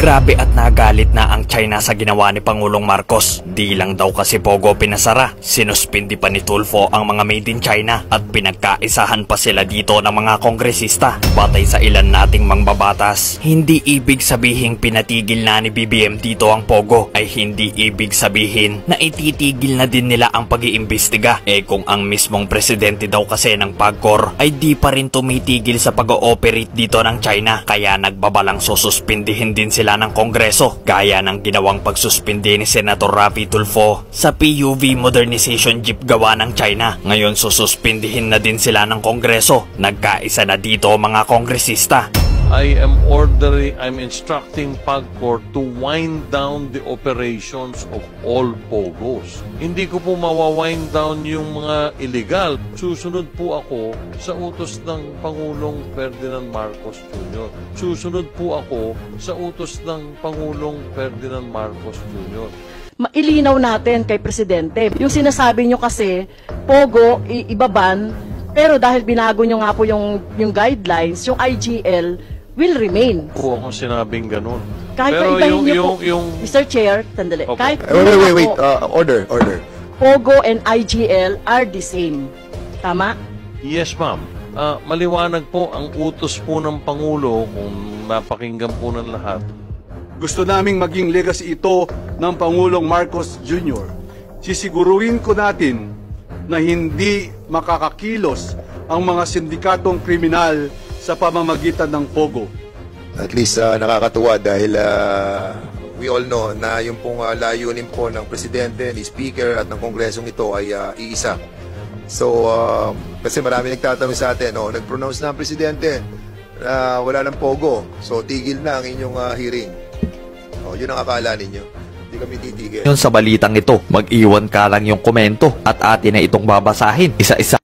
Grabe at nagalit na ang China sa ginawa ni Pangulong Marcos. Di lang daw kasi Pogo pinasara, sinuspindi pa ni Tulfo ang mga made in China at pinagkaisahan pa sila dito ng mga kongresista. Batay sa ilan nating mangbabatas, hindi ibig sabihing pinatigil na ni BBM dito ang Pogo, ay hindi ibig sabihin na ititigil na din nila ang pag-iimbestiga. Kung ang mismong presidente daw kasi ng PAGCOR ay di pa rin tumitigil sa pag-ooperate dito ng China, kaya nagbabalang sususpindihin din sila ng Kongreso, gaya ng ginawang pagsuspindi ni Senator Raffy Tulfo sa PUV modernization jeep gawa ng China. Ngayon sususpindihin na din sila ng Kongreso. Nagkaisa na dito mga kongresista. I'm instructing PAGCOR to wind down the operations of all POGOs. Hindi ko po mawawind down yung mga illegal. Susunod po ako sa utos ng Pangulong Ferdinand Marcos Jr. Susunod po ako sa utos ng Pangulong Ferdinand Marcos Jr. Mailinaw natin kay Presidente. Yung sinasabi nyo kasi, POGO, ibaban, pero dahil binago nyo nga po yung guidelines, yung IGL will remain. Po akong sinabing ganun. Kahit pero ibahin nyo po, yung Mr. Chair, sandali. Opo. Kahit Wait. Order. POGO and IGL are the same. Tama? Yes, ma'am. Maliwanag po ang utos po ng Pangulo kung napakinggan po ng lahat. Gusto naming maging legacy ito ng Pangulong Marcos Jr. Sisiguruhin ko natin na hindi makakakilos ang mga sindikatong kriminal sa pamamagitan ng POGO. At least nakakatuwa dahil we all know na yung pong layunin po ng Presidente, ni Speaker at ng Kongresong ito ay iisa. So, kasi marami nagtatanong sa atin, nag-pronounce na ang Presidente na wala ng POGO. So, tigil na ang inyong hearing. Yun ang akala ninyo. Hindi kami titigil. Yun sa balitang ito, mag-iwan ka lang yung komento at atin na itong babasahin isa-isa.